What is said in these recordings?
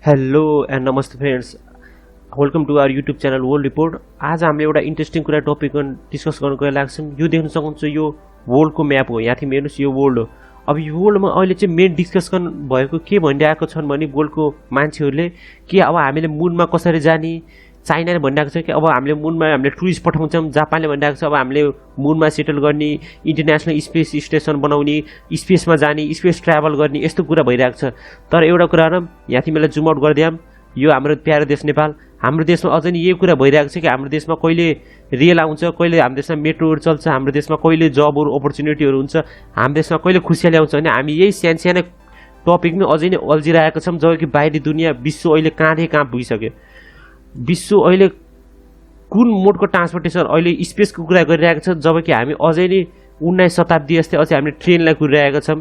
Hello and नमस्ते friends, welcome to our YouTube channel World Report. आज हामीले एउटा इन्ट्रेस्टिङ कुरा टपिक डिस्कस गर्नको लागि लाग्छौँ। यो देख्न सक्नुहुन्छ, यो वर्ल्डको म्याप हो। यहाँदेखि हेर्नुहोस्, यो वर्ल्ड हो। अब यो वर्ल्डमा अहिले चाहिँ मेन डिस्कसन भएको के भनिरहेको छन् भने वर्ल्डको मान्छेहरूले कि अब हामीले मुनमा कसरी जाने। चाइनाले भनिरहेको छ कि अब हामीले मुनमा हामीले टुरिस्ट पठाउँछौँ। जापानले भनिरहेको छ अब हामीले मुनमा सेटल गर्ने, इन्टरनेसनल स्पेस स्टेसन बनाउने, स्पेसमा जाने, स्पेस ट्राभल गर्ने, यस्तो कुरा भइरहेको छ। तर एउटा कुरा र यहाँ तिमीलाई जुम आउट गरिदियौँ, यो हाम्रो प्यारो देश नेपाल। हाम्रो देशमा अझै नि यही कुरा भइरहेको छ कि हाम्रो देशमा कहिले रेल आउँछ, कहिले हाम्रो देशमा मेट्रोहरू चल्छ, हाम्रो देशमा कहिले जबहरू अपर्च्युनिटीहरू हुन्छ, हाम्रो देशमा कहिले खुसियाली आउँछ भने हामी यही सानो टपिकमै अझै नै अल्झिरहेको छौँ। जबकि बाहिरी दुनियाँ विश्व अहिले कहाँदेखि कहाँ पुगिसक्यो। विश्व अहिले कुन मोडको ट्रान्सपोर्टेसन अहिले स्पेसको कुरा गरिरहेको छ, जबकि हामी अझै नै 19 शताब्दी जस्तै अझै हामीले ट्रेनलाई कुरिरहेका छौँ।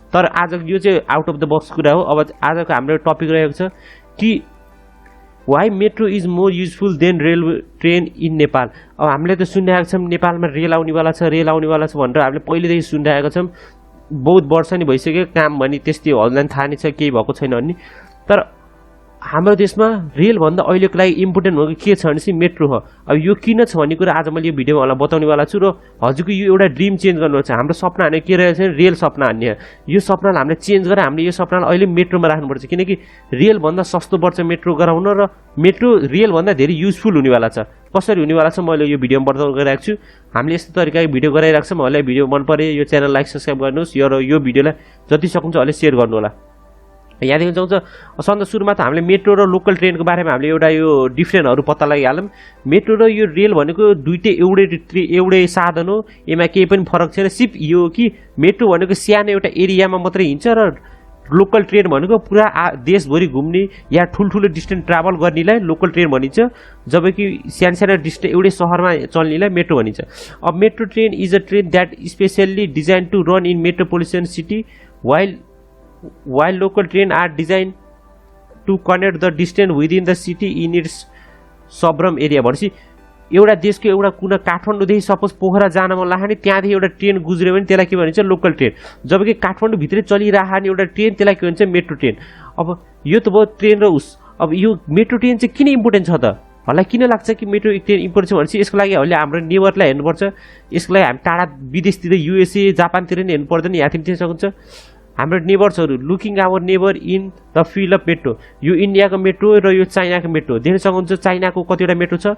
तर आज यो चाहिँ आउट अफ द बक्स कुरा हो। अब आजको हाम्रो टपिक रहेको छ कि why metro is more useful than railway train in Nepal. अब हामीले त सुनिरहेको छौँ नेपालमा रेल आउनेवाला छ, रेल आउनेवाला छ भनेर हामीले पहिलेदेखि सुनिरहेका छौँ। बहुत वर्ष नि भइसक्यो, काम भने त्यस्तै हल्लाइन थाहा नै छ, केही भएको छैन भन्ने। तर हाम्रो देशमा रेलभन्दा अहिलेको लागि इम्पोर्टेन्ट भएको के छ भने चाहिँ मेट्रो हो। अब यो किन छ भन्ने कुरा आज मैले यो भिडियोमा होला बताउनेवाला छु। र हजुरको यो एउटा ड्रिम चेन्ज गर्नुपर्छ। हाम्रो सपना हान्ने के रहेछ भने रेल सपना हान्ने। यो सपनालाई हामीले चेन्ज गरेर हामीले यो सपनालाई अहिले मेट्रोमा राख्नुपर्छ, किनकि रेलभन्दा सस्तो पर्छ मेट्रो गराउन र मेट्रो रेलभन्दा धेरै युजफुल हुनेवाला छ। कसरी हुनेवाला छ मैले यो भिडियोमा बताउन गइरहेको छु। हामीले यस्तो तरिकाको भिडियो गराइरहेको छौँ। मलाई भिडियो मन परे यो च्यानल लाइक सब्सक्राइब गर्नुहोस् र यो भिडियोलाई जति सक्नुहुन्छ अहिले सेयर गर्नु होला। यहाँ देख्न सक्नुहुन्छ, सन्त सुरुमा त हामीले मेट्रो र लोकल ट्रेनको बारेमा हामीले एउटा यो डिफ्रेन्टहरू पत्ता लगाइहालौँ। मेट्रो र यो रेल भनेको दुइटै एउटै साधन हो, यसमा केही पनि फरक छैन। सिर्फ यो कि मेट्रो भनेको सानो एउटा एरियामा मात्रै हिँड्छ र लोकल ट्रेन भनेको पुरा देशभरि घुम्ने या ठुल्ठुलो डिस्टेन्स ट्राभल गर्नेलाई लोकल ट्रेन भनिन्छ, जबकि सानो डिस्टेन्स एउटै सहरमा चल्नेलाई मेट्रो भनिन्छ। अब metro train is a train that specially designed to run in metropolitan city while local train are designed to connect the distance within the city in its suburban area। भनेपछि एउटा देशको एउटा कुना काठमाडौँदेखि suppose Pokhara जान मन लाग्यो भने त्यहाँदेखि एउटा ट्रेन गुज्रियो भने त्यसलाई के भनिन्छ लोकल ट्रेन। जबकि काठमाडौँभित्रै चलिरहेको एउटा ट्रेन त्यसलाई के भन्छ मेट्रो ट्रेन। अब यो त भयो ट्रेन र उस। अब यो मेट्रो ट्रेन चाहिँ किन इम्पोर्टेन्ट छ त?हरूलाई किन लाग्छ कि मेट्रो ट्रेन इम्पोर्टेन्ट छ भनेपछि यसको लागि अहिले हाम्रो नेबरलाई हेर्नुपर्छ। यसको लागि हामी टाढा विदेशतिर युएसए जापानतिर नि हेर्नु पर्दैन। यहाँ देख्न सक्नुहुन्छ हाम्रो नेबर्सहरू, looking our neighbour in the field of metro. यो इन्डियाको मेट्रो र यो चाइनाको मेट्रो देख्न सक्नुहुन्छ। चाइनाको कतिवटा मेट्रो छ?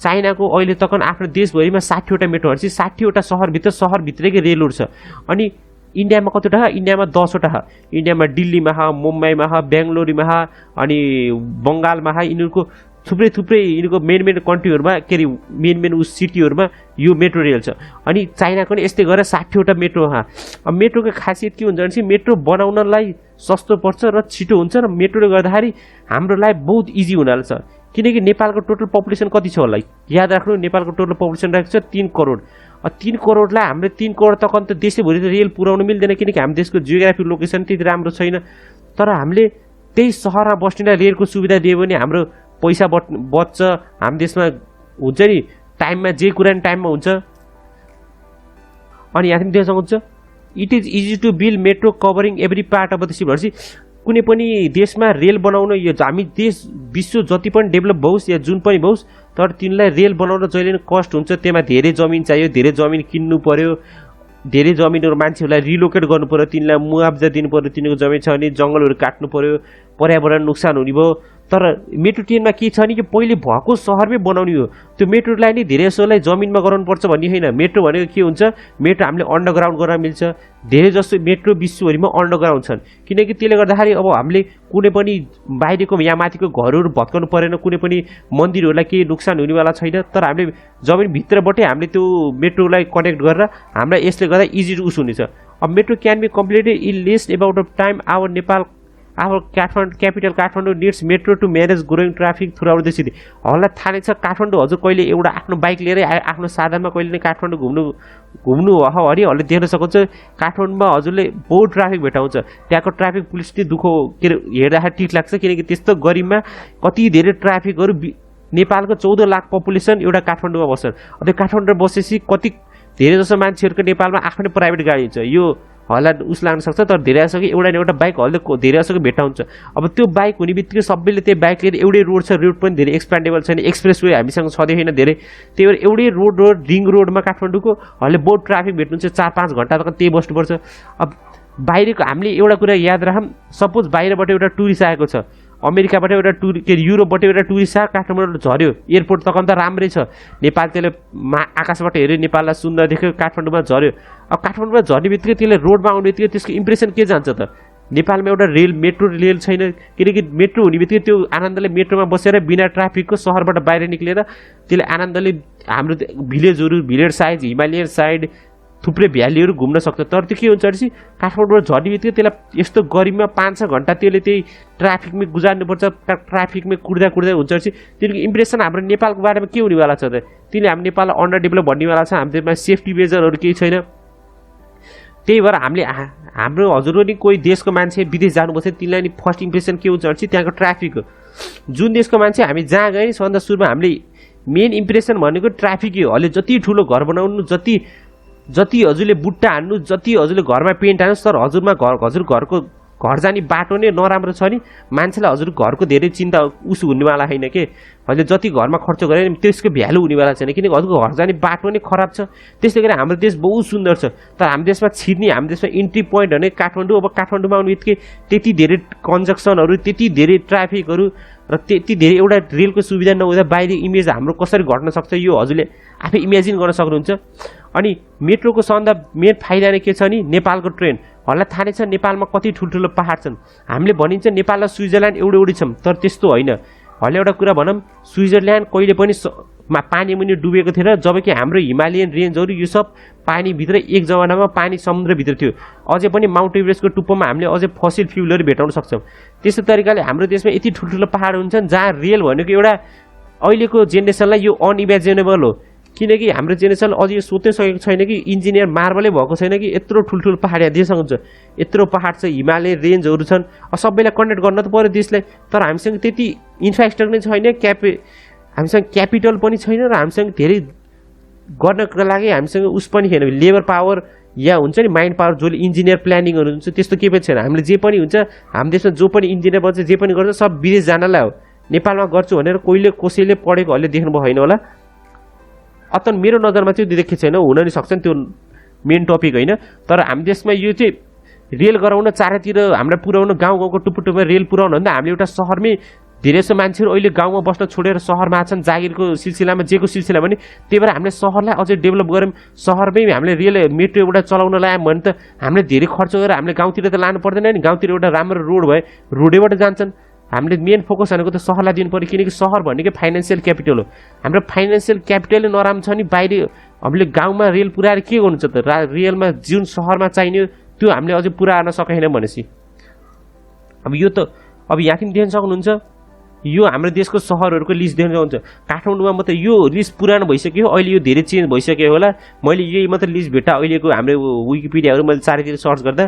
चाइनाको अहिले तक आफ्नो देशभरिमा 60वटा मेट्रो भनेपछि 60वटा सहरभित्रकै रेलहरू छ। अनि इन्डियामा कतिवटा छ? इन्डियामा 10वटा छ। इन्डियामा दिल्लीमा छ, मुम्बईमा छ, बेङ्गलोरमा छ, अनि बङ्गालमा छ। यिनीहरूको थुप्रै यिनीहरूको मेन कन्ट्रीहरूमा के अरे मेन सिटीहरूमा यो मेट्रो रेल छ। अनि चाइनाको पनि यस्तै गरेर 60वटा मेट्रो छ। अब मेट्रोको खासियत के हुन्छ भने चाहिँ मेट्रो बनाउनलाई सस्तो पर्छ र छिटो हुन्छ र मेट्रोले गर्दाखेरि हाम्रो लाइफ बहुत इजी हुनाले छ। किनकि नेपालको टोटल पपुलेसन कति छ होला याद राख्नु। नेपालको टोटल पपुलेसन रहेको छ 3 करोड। 3 करोडलाई हामीले 3 करोड तक त देशैभरि त रेल पुर्याउनु मिल्दैन, किनकि हाम्रो देशको जियोग्राफिक लोकेसन त्यति राम्रो छैन। तर हामीले त्यही सहरमा बस्नेलाई रेलको सुविधा दियो भने हाम्रो पैसा बच्छ। हाम्रो देशमा हुन्छ नि टाइममा जे कुरा नि टाइममा हुन्छ। अनि यहाँ पनि देख्न सक्नुहुन्छ it is easy to build metro covering every part of the city. भनेपछि कुनै पनि देशमा रेल बनाउन, यो हामी देश विश्व जति पनि डेभलप होस् या जुन पनि होस्, तर तिनलाई रेल बनाउन जहिले पनि कस्ट हुन्छ। त्यसमा धेरै जमिन चाहियो, धेरै जमिन किन्नु पर्यो, धेरै जमिनहरू मान्छेहरूलाई रिलोकेट गर्नु पर्यो, तिनलाई मुआवजा दिनु पर्यो। तिनीहरूको जमिन छ भने जङ्गलहरू काट्नु पर्यो, पर्यावरण नुक्सान हुने भयो। तर मेट्रो ट्रेनमा के छ भने यो पहिले भएको सहरमै बनाउने हो। त्यो मेट्रोलाई नि धेरै जसोलाई जमिनमा गराउनुपर्छ भन्ने होइन। मेट्रो भनेको के हुन्छ? मेट्रो हामीले अन्डरग्राउन्ड गर्न मिल्छ। धेरै जस्तो मेट्रो विश्वभरिमा अन्डरग्राउन्ड छन्, किनकि त्यसले गर्दाखेरि अब हामीले कुनै पनि बाहिरको यहाँ माथिको घरहरू भत्काउनु परेन, कुनै पनि मन्दिरहरूलाई केही नोक्सान हुनेवाला छैन। तर हामीले जमिनभित्रबाटै हामीले त्यो मेट्रोलाई कनेक्ट गरेर हामीलाई यसले गर्दा इजी उस हुनेछ। अब metro can be completed in less about of time. Our capital Kathmandu needs metro to manage growing traffic throughout the city। हामीलाई थाहा नै छ काठमाडौँ हजुर कहिले एउटा आफ्नो बाइक लिएर आफ्नो साधनमा कहिले नै काठमाडौँ घुम्नु हो अरेहरूले देख्न सक्नुहुन्छ काठमाडौँमा हजुरले बहुत ट्राफिक भेटाउँछ। त्यहाँको ट्राफिक पुलिसले दुःख के अरे हेर्दाखेरि ठिक लाग्छ, किनकि त्यस्तो गरिबमा कति धेरै ट्राफिकहरू। नेपालको 14 लाख पपुलेसन एउटा काठमाडौँमा बस्छन्। त्यो काठमाडौँमा बसेपछि कति धेरै जसो मान्छेहरूको नेपालमा आफ्नै प्राइभेट गाडी हुन्छ। यो हल्ला उस लाग्न सक्छ तर धेरै आइसक्यो एउटा न एउटा बाइक हल्दै धेरै आइसक्यो भेट्टा हुन्छ अब त्यो बाइक हुने बित्तिकै सबैले त्यो बाइक लिएर एउटै रोड छ रोड पनि धेरै एक्सप्यान्डेबल छैन एक्सप्रेस वे हामीसँग छँदै छैन धेरै त्यही भएर एउटै रोड रिङ रोडमा काठमाडौँको हल्ले बहुत ट्राफिक भेट्नुहुन्छ 4-5 घन्टा त त्यही बस्नुपर्छ अब बाहिरको हामीले एउटा कुरा याद राखौँ सपोज बाहिरबाट एउटा टुरिस्ट आएको छ अमेरिकाबाट एउटा युरोपबाट एउटा टुरिस्ट आयो काठमाडौँ झऱ्यो एयरपोर्ट त त राम्रै छ नेपाल त्यसले आकाशबाट हेऱ्यो नेपाललाई सुन्दर देख्यो काठमाडौँमा झऱ्यो अब काठमाडौँमा झर्ने बित्तिकै त्यसले रोडमा आउने बित्तिकै त्यसको इम्प्रेसन के जान्छ त नेपालमा एउटा मेट्रो रेल छैन किनकि मेट्रो हुने बित्तिकै त्यो आनन्दले मेट्रोमा बसेर बिना ट्राफिकको सहरबाट बाहिर निक्लेर त्यसले आनन्दले हाम्रो भिलेजहरू भिलेज साइड हिमालयन साइड थुप्रै भ्यालीहरू घुम्न सक्छ तर त्यो के हुन्छ भनेपछि काठमाडौँबाट झर्ने बित्तिकै त्यसलाई यस्तो गरिबमा 5-6 घन्टा त्यसले त्यही ट्राफिकमै गुजार्नुपर्छ ट्राफिकमै कुद्दा हुन्छ भनेपछि त्यसको इम्प्रेसन हाम्रो नेपालको बारेमा के हुनेवाला छ त त्यसले हाम्रो नेपाललाई अन्डर डेभलप भन्नेवाला छ हाम्रोमा सेफ्टी मेजरहरू केही छैन त्यही भएर हामीले हाम्रो हजुर नि कोही देशको मान्छे विदेश जानुपर्छ तिनीलाई नि फर्स्ट इम्प्रेसन के हुन्छ भनेपछि त्यहाँको ट्राफिक हो जुन देशको मान्छे हामी जहाँ गए नि सबभन्दा सुरुमा हामीले मेन इम्प्रेसन भनेको ट्राफिकै हो अहिले जति ठुलो घर बनाउनु जति हजुरले बुट्टा हान्नु जति हजुरले घरमा पेन्ट हान्नुहोस् तर हजुरमा हजुर घरको घर जाने बाटो नै नराम्रो छ नि मान्छेलाई हजुर घरको धेरै चिन्ता उस हुनेवाला छैन के हजुरले जति घरमा खर्च गरे नि त्यसको भ्यालु हुनेवाला छैन किनकि हजुरको घर जाने बाटो नै खराब छ त्यसले गर्दा हाम्रो देश बहुत सुन्दर छ तर हाम्रो देशमा छिर्ने हाम्रो देशमा इन्ट्री पोइन्ट भने काठमाडौँ अब काठमाडौँमा आउने बित्तिकै त्यति धेरै कन्जक्सनहरू त्यति धेरै ट्राफिकहरू र त्यति धेरै एउटा रेलको सुविधा नहुँदा बाहिरी इमेज हाम्रो कसरी घट्न सक्छ यो हजुरले आफै इमेजिन गर्न सक्नुहुन्छ अनि मेट्रोको सबभन्दा मेन फाइदा नै के छ नि नेपालको ट्रेन हल्लाई थाहा नै छ नेपालमा कति ठुल्ठुलो पहाड छन् हामीले भनिन्छ नेपाल र स्विजरल्यान्ड एउटै छौँ तर त्यस्तो होइन हल्ला एउटा कुरा भनौँ स्विजरल्यान्ड कहिले पनि पानी मुनि डुबेको थिएन जबकि हाम्रो हिमालयन रेन्जहरू यो सब पानीभित्र एक जमानामा पानी समुद्रभित्र थियो अझै पनि माउन्ट एभरेस्टको टुप्पोमा हामीले अझै फसिल फ्युलहरू भेटाउन सक्छौँ त्यस्तो तरिकाले हाम्रो देशमा यति ठुल्ठुलो पहाड हुन्छन् जहाँ रेल भनेको एउटा अहिलेको जेनेरेसनलाई यो अनइमेजिनेबल हो किनकि हाम्रो जेनेरेसन अझै यो सोच्नै सकेको छैन कि इन्जिनियर मार्बलै भएको छैन कि यत्रो ठुल्ठुलो पहाड यहाँ देशसँग हुन्छ यत्रो पहाड छ हिमालय रेन्जहरू छन् सबैलाई कनेक्ट गर्न त पऱ्यो देशलाई तर हामीसँग त्यति इन्फ्रास्ट्रक्चर नै छैन हामीसँग क्यापिटल पनि छैन र हामीसँग धेरै गर्नको लागि हामीसँग उस पनि छैन लेबर पावर या हुन्छ नि माइन्ड पावर जसले इन्जिनियर प्लानिङहरू हुन्छ त्यस्तो केही पनि छैन हामीले जे पनि हुन्छ हाम्रो देशमा जो पनि इन्जिनियर बन्छ जे पनि गर्छ सब विदेश जानलाई हो नेपालमा गर्छु भनेर कसैले पढेकोहरूले देख्नुभयो होइन होला अत मेरो नजरमा चाहिँ देखेको छैन हुन नि सक्छ नि त्यो मेन टपिक होइन तर हाम्रो देशमा यो चाहिँ रेल गराउन चारैतिर हामीलाई पुर्याउन गाउँको टुप्पो रेल पुर्याउन भन्दा हामीले एउटा सहरमै धेरै जसो मान्छेहरू अहिले गाउँमा बस्न छोडेर सहरमा आछन् जागिरको सिलसिलामा जेको सिलसिला भने त्यही भएर हामीले सहरलाई अझै डेभलप गऱ्यौँ सहरमै हामीले रेल मेट्रो एउटा चलाउन लगायौँ भने त हामीले धेरै खर्च गरेर हामीले गाउँतिर त लानु पर्दैन नि गाउँतिर एउटा राम्रो रोड भए रोडैबाट जान्छन् हामीले मेन फोकस भनेको त सहरलाई दिनु पऱ्यो किनकि सहर भनेकै फाइनेन्सियल क्यापिटल हो हाम्रो फाइनेन्सियल क्यापिटलै नराम्रो छ नि बाहिर हामीले गाउँमा रेल पुऱ्याएर के गर्नु छ त रेलमा जुन सहरमा चाहिने त्यो हामीले अझै पुऱ्याउन सकेन भनेपछि अब यो त अब यहाँदेखि देख्न सक्नुहुन्छ यो हाम्रो देशको सहरहरूको लिस्ट देख्न सक्नुहुन्छ काठमाडौँमा मात्रै यो लिस्ट पुरानो भइसक्यो अहिले यो धेरै चेन्ज भइसक्यो होला मैले यही मात्रै लिस्ट भेट्टा अहिलेको हाम्रो विकिपिडियाहरू मैले चारैतिर सर्च गर्दा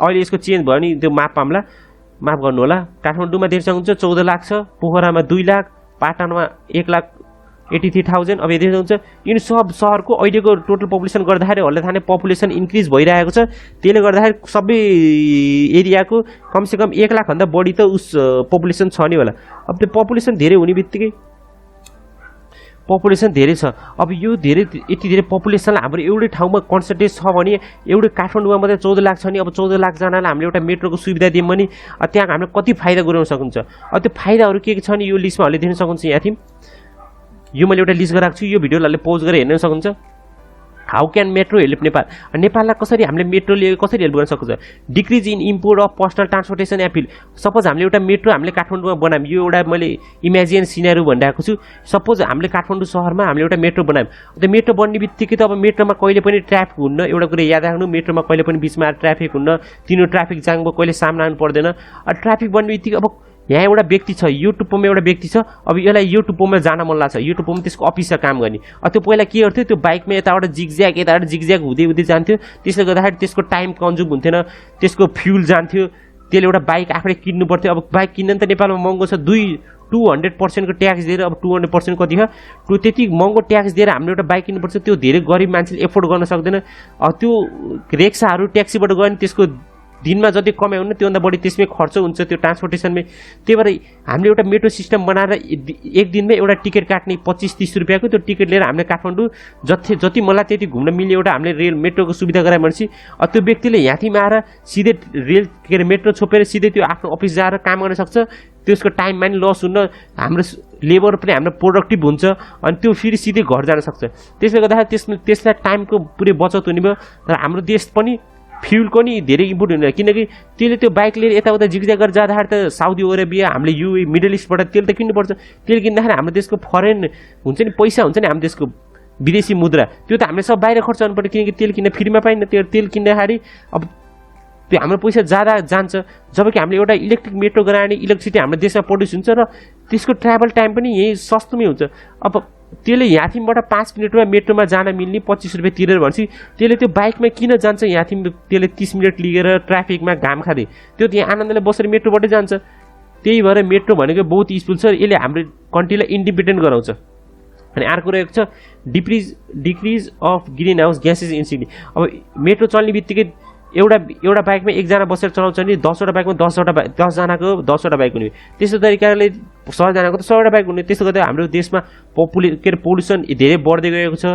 अहिले यसको चेन्ज भयो नि त्यो माफ गर्नु होला काठमाडौँमा देख्न सक्नुहुन्छ 14 लाख छ पोखरामा 2 लाख पाटनमा 1,83,000 अब देख्न सक्नुहुन्छ यिनी सब सहरको अहिलेको टोटल पपुलेसन गर्दाखेरि हल्ला थाहा पपुलेसन इन्क्रिज भइरहेको छ त्यसले गर्दाखेरि सबै एरियाको कमसेकम 1 लाखभन्दा बढी त उस पपुलेसन छ नि होला अब त्यो पपुलेसन धेरै हुने बित्तिकै पपुलेसन धेरै छ अब यो धेरै यति धेरै पपुलेसनलाई हाम्रो एउटै ठाउँमा कन्सन्ट्रेट छ भने एउटै काठमाडौँमा मात्रै 14 लाख छ नि अब 14 लाखजनालाई हामीले एउटा मेट्रोको सुविधा दियौँ भने त्यहाँ हामीले कति फाइदा गराउन सक्नुहुन्छ अब त्यो फाइदाहरू के छ नि यो लिस्टमा हामीले देख्न सक्नुहुन्छ यहाँ थियौँ यो मैले एउटा लिस्ट गराएको छु यो भिडियोलाई पोज गरेर हेर्न सक्नुहुन्छ हाउ क्यान मेट्रो हेल्प नेपाललाई कसरी हामीले मेट्रोले कसरी हेल्प गर्न सक्छ decrease in import of personal transportation एपिल सपोज हामीले एउटा मेट्रो हामीले काठमाडौँमा बनायौँ यो एउटा मैले इमेजिन सिनेरियो भनिरहेको छु सपोज हामीले काठमाडौँ सहरमा हामीले एउटा मेट्रो बनायौँ त्यो मेट्रो बन्ने बित्तिकै त अब मेट्रोमा कहिले पनि ट्राफिक हुन्न एउटा कुरा याद राख्नु मेट्रोमा कहिले पनि बिचमा ट्राफिक हुन्न तिनीहरू ट्राफिक जामको कहिले सामना गर्नु पर्दैन ट्राफिक बन्ने बित्तिकै अब यहाँ एउटा व्यक्ति छ यो टुप्पोमा एउटा व्यक्ति छ अब यसलाई यो टुप्पोमा जान मन लाग्छ यो टुप्पोमा त्यसको अफिस छ काम गर्ने त्यो पहिला के गर्थ्यो त्यो बाइकमा यताबाट जिगज्याग हुँदै हुँदै जान्थ्यो त्यसले गर्दाखेरि त्यसको टाइम कन्ज्युम हुन्थेन त्यसको फ्युल जान्थ्यो त्यसले एउटा बाइक आफैले किन्नु पर्थ्यो अब बाइक किन्न त नेपालमा महँगो छ 200% को ट्याक्स दिएर अब 200% कति हो त्यति महँगो ट्याक्स दिएर हामीले एउटा बाइक किन्नुपर्छ त्यो धेरै गरिब मान्छेले एफोर्ड गर्न सक्दैन त्यो रिक्साहरू ट्याक्सीबाट गयो भने त्यसको दिनमा जति कमाइ हुन्न त्योभन्दा बढी त्यसमै खर्च हुन्छ त्यो ट्रान्सपोर्टेसनमै त्यही भएर हामीले एउटा मेट्रो सिस्टम बनाएर एक दिनमै एउटा टिकट काट्ने 25-30 रुपियाँको त्यो टिकट लिएर हामीले काठमाडौँ जति मलाई त्यति घुम्न मिल्ने एउटा हामीले रेल मेट्रोको सुविधा गरायो भनेपछि त्यो व्यक्तिले यहाँथिमा आएर सिधै रेल के अरे मेट्रो छोपेर सिधै त्यो आफ्नो अफिस जाएर काम गर्न सक्छ त्यसको टाइममा नि लस हुन्न हाम्रो लेबर पनि हाम्रो प्रोडक्टिभ हुन्छ अनि त्यो फेरि सिधै घर जान सक्छ त्यसले गर्दाखेरि त्यसलाई टाइमको पुरै बचत हुने भयो र हाम्रो देश पनि फ्युलको नि धेरै इम्पोर्ट हुने किनकि त्यसले त्यो बाइक लिएर यताउता जिगज्याग गरेर जाँदाखेरि त साउदी अरेबिया हामीले युए मिडल इस्टबाट तेल त किन्नुपर्छ तेल किन्दाखेरि हाम्रो देशको फरेन हुन्छ नि पैसा हुन्छ नि हाम्रो देशको विदेशी मुद्रा त्यो त हामीले सब बाहिर खर्च गर्नुपर्छ किनकि तेल किन्न फ्रीमा पाइन्न त्यो तेल किन्दाखेरि अब त्यो हाम्रो पैसा ज्यादा जान्छ जबकि हामीले एउटा इलेक्ट्रिक मेट्रो गरायो भने इलेक्ट्रिसिटी हाम्रो देशमा प्रड्युस हुन्छ र त्यसको ट्राभल टाइम पनि यही सस्तोमै हुन्छ अब त्यसले यहाँथिमबाट 5 मिनटमा मेट्रोमा जान मिल्ने 25 रुपियाँ तिरेर भनेपछि त्यसले त्यो बाइकमा किन जान्छ यहाँथिम त्यसले 30 मिनट लिएर ट्राफिकमा घाम खाँदै त्यो त्यहाँ आनन्दले बसेर मेट्रोबाटै जान्छ त्यही भएर मेट्रो भनेको बहुत युजफुल छ यसले हाम्रो कन्ट्रीलाई इन्डिपेन्डेन्ट गराउँछ अनि अर्को रहेको छ decrease of green house gases इन्सिडी अब मेट्रो चल्ने बित्तिकै एउटा बाइकमा एकजना बसेर चलाउँछ भने 10वटा बाइकमा 10जनाको 10वटा बाइक हुने त्यस्तो तरिकाले 100जनाको त 100वटा बाइक हुने त्यस्तो गर्दा हाम्रो देशमा पोल्युसन धेरै बढ्दै गएको छ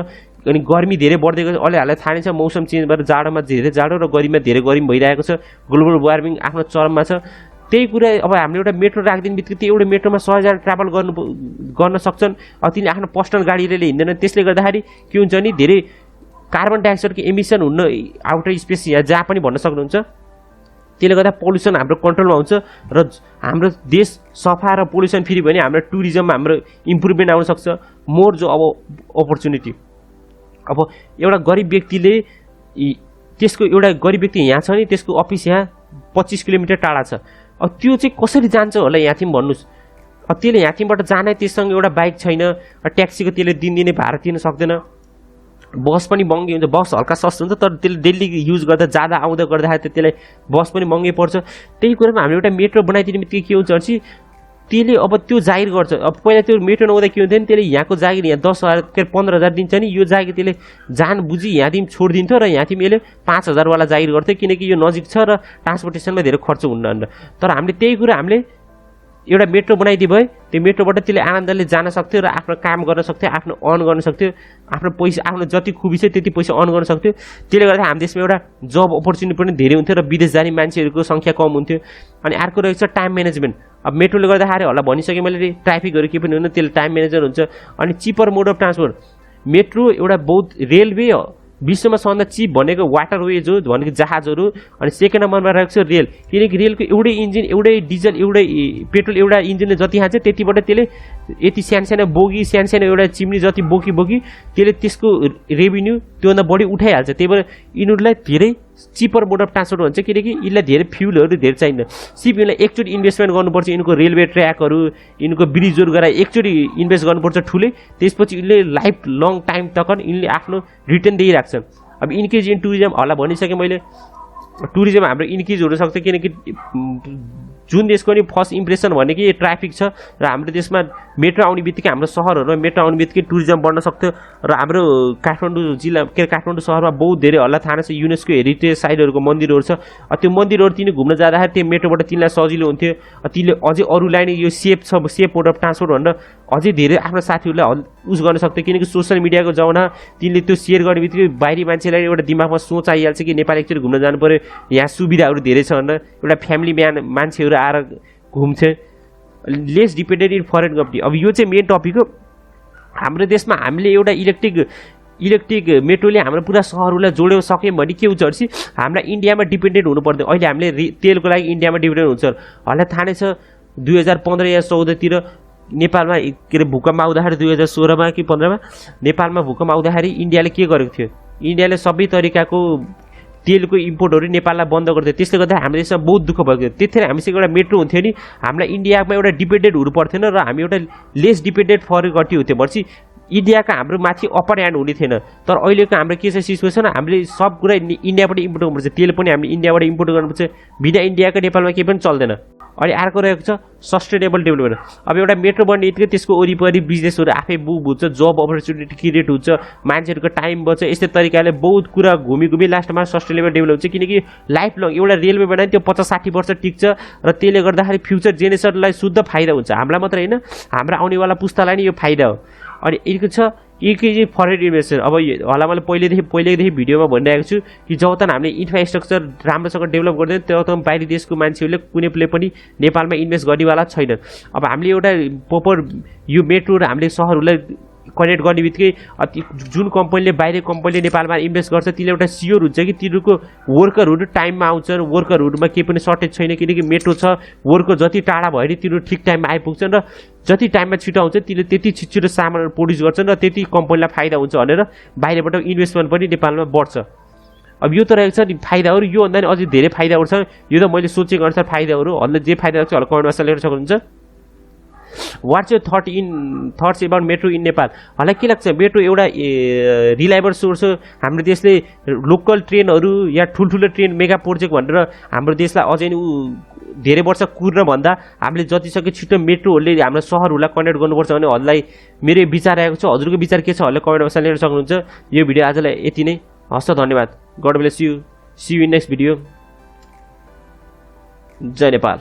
अनि गर्मी धेरै बढ्दै गएको छ अहिले हामीलाई थाहा नै छ मौसम चेन्ज भएर जाडोमा धेरै जाडो र गर्मीमा धेरै गर्मी भइरहेको छ ग्लोबल वार्मिङ आफ्नो चरममा छ त्यही कुरा अब हामीले एउटा मेट्रो राखिदिने बित्तिकै त्यो एउटा मेट्रोमा 100जना ट्राभल गर्न सक्छन् तिनीले आफ्नो पर्सनल गाडीले हिँड्दैन त्यसले गर्दाखेरि के हुन्छ नि धेरै कार्बन डाइअक्साइडको एमिसन हुन्न आउटर स्पेस यहाँ जहाँ पनि भन्न सक्नुहुन्छ त्यसले गर्दा पोल्युसन हाम्रो कन्ट्रोलमा हुन्छ र हाम्रो देश सफा र पोल्युसन फ्री भने हाम्रो टुरिज्ममा हाम्रो इम्प्रुभमेन्ट आउन सक्छ मोर जो अब अपर्च्युनिटी अब एउटा गरिब व्यक्तिले त्यसको एउटा गरिब व्यक्ति यहाँ छ नि त्यसको अफिस यहाँ 25 किलोमिटर टाढा छ अब त्यो चाहिँ कसरी जान्छ होला यहाँथिम भन्नुहोस् अब त्यसले यहाँथिमबाट जाने त्यससँग एउटा बाइक छैन ट्याक्सीको त्यसले दिनदिनै भाडा तिर्न सक्दैन बस पनि महँगी हुन्छ बस हल्का सस्तो हुन्छ तर त्यसले डेली युज गर्दा जाँदा आउँदा गर्दाखेरि त त्यसलाई बस पनि महँगै पर्छ त्यही कुरामा हामीले एउटा मेट्रो बनाइदिने बित्तिकै के हुन्छ भने त्यसले अब त्यो जागिर गर्छ अब पहिला त्यो मेट्रो नहुँदा के हुन्थ्यो नि त्यसले यहाँको जागिर यहाँ 10,000 के 15,000 दिन्छ नि यो जागिर त्यसले जान बुझी यहाँदेखि छोडिदिन्थ्यो र यहाँदेखि यसले 5,000 वाला जागिर गर्थ्यो किनकि यो नजिक छ र ट्रान्सपोर्टेसनमा धेरै खर्च हुन्न तर हामीले त्यही कुरा हामीले एउटा मेट्रो बनाइदिए भए त्यो मेट्रोबाट त्यसले आनन्दले जान सक्थ्यो र आफ्नो काम गर्न सक्थ्यो आफ्नो अर्न गर्न सक्थ्यो आफ्नो पैसा आफ्नो जति खुबी छ त्यति पैसा अर्न गर्न सक्थ्यो त्यसले गर्दा हाम्रो देशमा एउटा जब अपर्च्युनिटी पनि धेरै हुन्थ्यो र विदेश जाने मान्छेहरूको सङ्ख्या कम हुन्थ्यो अनि अर्को रहेको छ टाइम म्यानेजमेन्ट अब मेट्रोले गर्दाखेरि होला भनिसकेँ मैले ट्राफिकहरू के पनि हुन्न त्यसले टाइम म्यानेजर हुन्छ अनि cheaper mode of transport metro एउटा बहुत रेलवे विश्वमा सबभन्दा चिप भनेको वाटरवेज हो भनेको जहाजहरू अनि सेकेन्ड नम्बरमा रहेको छ रेल किनकि रेलको एउटै इन्जिन एउटै डिजल एउटै पेट्रोल एउटा इन्जिनले जति हान्छ त्यतिबाट त्यसले यति सानो बोगी सानो एउटा चिम्नी जति बोकी त्यसले त्यसको रेभिन्यू त्योभन्दा बढी उठाइहाल्छ त्यही भएर यिनीहरूलाई धेरै चिपर मोड अफ ट्रान्सपोर्ट भन्छ किनकि यसलाई धेरै फ्युलहरू धेरै चाहिँदैन सिर्फ यसलाई एकचोटि इन्भेस्टमेन्ट गर्नुपर्छ यिनको रेलवे ट्र्याकहरू यिनको ब्रिजहरू गराएर एकचोटि इन्भेस्ट गर्नुपर्छ ठुलै त्यसपछि यिनले लाइफ लङ टाइम तक यिनले आफ्नो रिटर्न दिइराख्छन् अब इन्क्रिज इन टुरिज्म होला भनिसकेँ मैले टुरिज्म हाम्रो इन्क्रिज हुनसक्छ किनकि जुन देशको नि फर्स्ट इम्प्रेसन भनेको ट्राफिक छ र हाम्रो देशमा मेट्रो आउने बित्तिकै हाम्रो सहरहरूमा मेट्रो आउने बित्तिकै टुरिज्म बढ्न सक्थ्यो र हाम्रो काठमाडौँ जिल्ला के काठमाडौँ सहरमा बहुत धेरै हल्ला थाहा छ युनेस्को हेरिटेज साइटहरूको मन्दिरहरू छ त्यो मन्दिरहरू तिनी घुम्न जाँदाखेरि त्यो मेट्रोबाट तिनीलाई सजिलो हुन्थ्यो तिनले अझै अरूलाई नै यो सेफ मोड अफ ट्रान्सपोर्ट भनेर अझै धेरै आफ्नो साथीहरूलाई उस गर्न सक्थ्यो किनकि सोसियल मिडियाको जमाना तिनले त्यो सेयर गर्ने बित्तिकै बाहिरी मान्छेलाई एउटा दिमागमा सोच आइहाल्छ कि नेपाल एकचोटि घुम्न जानु पऱ्यो यहाँ सुविधाहरू धेरै छ भनेर एउटा फ्यामिली मान्छेहरू आएर घुम्छ lace dependent in foreign company अब यो चाहिँ मेन टपिक हो हाम्रो देशमा हामीले एउटा इलेक्ट्रिक मेट्रोले हाम्रो पुरा सहरहरूलाई जोड्न सक्यौँ भने के हुन्छ भने हामीलाई इन्डियामा डिपेन्डेन्ट हुनु पर्दैन अहिले हामीले तेलको लागि इन्डियामा डिपेन्डेन्ट हुन्छ हामीलाई थाहा नै छ 2015 या 14तिर नेपालमा के अरे भूकम्प आउँदाखेरि 2016मा कि 15मा नेपालमा भूकम्प आउँदाखेरि इन्डियाले के गरेको थियो इन्डियाले सबै तरिकाको तेलको इम्पोर्टहरू नेपाललाई बन्द गर्थ्यो त्यसले गर्दा हाम्रो देशमा बहुत दुःख भएको थियो त्यतिखेर हामीसँग एउटा मेट्रो हुन्थ्यो नि हामीलाई इन्डियामा एउटा डिपेन्डेन्ट हुनु पर्थेन र हामी एउटा लेस डिपेन्डेन्ट फरेन कन्ट्री हुन्थ्यो भनेपछि इन्डियाका हाम्रो माथि अप्पर ह्यान्ड हुने थिएन तर अहिलेको हाम्रो के छ सिचुएसन हामीले सब कुरा इन्डियाबाट इम्पोर्ट गर्नुपर्छ तेल पनि हामीले इन्डियाबाट इम्पोर्ट गर्नुपर्छ बिना इन्डियाको नेपालमा केही पनि चल्दैन अनि अर्को रहेको छ सस्टेनेबल डेभलपमेन्ट अब एउटा मेट्रो बन्ने बित्तिकै त्यसको वरिपरि बिजनेसहरू आफै बुम हुन्छ जब अपर्च्युनिटी क्रिएट हुन्छ मान्छेहरूको टाइम बच्छ यस्तै तरिकाले बहुत कुरा घुमी लास्टमा सस्टेनेबल डेभलप हुन्छ किनकि लाइफ लङ एउटा रेलवे बनायो त्यो 50-60 वर्ष टिक्छ र त्यसले गर्दाखेरि फ्युचर जेनेरेसनलाई शुद्ध फाइदा हुन्छ हामीलाई मात्र होइन हाम्रो आउनेवाला पुस्तालाई नै यो फाइदा हो अनि यिनको छ एक फरेन इन्भेस्टमेन्ट अब होला मैले पहिलेदेखि भिडियोमा भनिरहेको छु कि जब हामीले इन्फ्रास्ट्रक्चर राम्रोसँग डेभलप गर्दैन तब बाहिरी देशको मान्छेहरूले कुनैले पनि नेपालमा इन्भेस्ट गर्नेवाला छैनन् अब हामीले एउटा प्रोपर यो मेट्रो र हामीले सहरहरूलाई कनेक्ट गर्ने बित्तिकै जुन कम्पनीले बाहिर कम्पनीले नेपालमा इन्भेस्ट गर्छ त्यसले एउटा स्योर हुन्छ कि तिनीहरूको वर्करहरू टाइममा आउँछन् वर्करहरूमा केही पनि सर्टेज छैन किनकि मेट्रो छ वर्कर जति टाढा भयो नि तिनीहरू ठिक टाइममा आइपुग्छन् र जति टाइममा छिटो आउँछ तिनीहरूले त्यति छिटो सामानहरू प्रड्युस गर्छन् र त्यति कम्पनीलाई फाइदा हुन्छ भनेर बाहिरबाट इन्भेस्टमेन्ट पनि नेपालमा बढ्छ अब यो त रहेको छ नि फाइदाहरू योभन्दा नि अझै धेरै फाइदाहरू छ यो त मैले सोचेको अनुसार फाइदाहरू हल्ले जे फाइदा लाग्छ होला कमेन्टमा लेख्न सक्नुहुन्छ what's your thoughts about metro in Nepal मलाई के लाग्छ मेट्रो एउटा रिलायबल सोर्स हो हाम्रो देशले लोकल ट्रेनहरू या ठुल्ठुलो ट्रेन मेगा प्रोजेक्ट भनेर हाम्रो देशलाई अझै नै धेरै वर्ष कुर्न भन्दा हामीले जतिसक्यो छिटो मेट्रोहरूले हाम्रो सहरहरूलाई कनेक्ट गर्नुपर्छ भने हजुरलाई मेरो विचार आएको छ हजुरको विचार के छ हल्ले कमेन्ट बक्समा लेख्न सक्नुहुन्छ यो भिडियो आजलाई यति नै हस् धन्यवाद God bless you see you in next video जय नेपाल।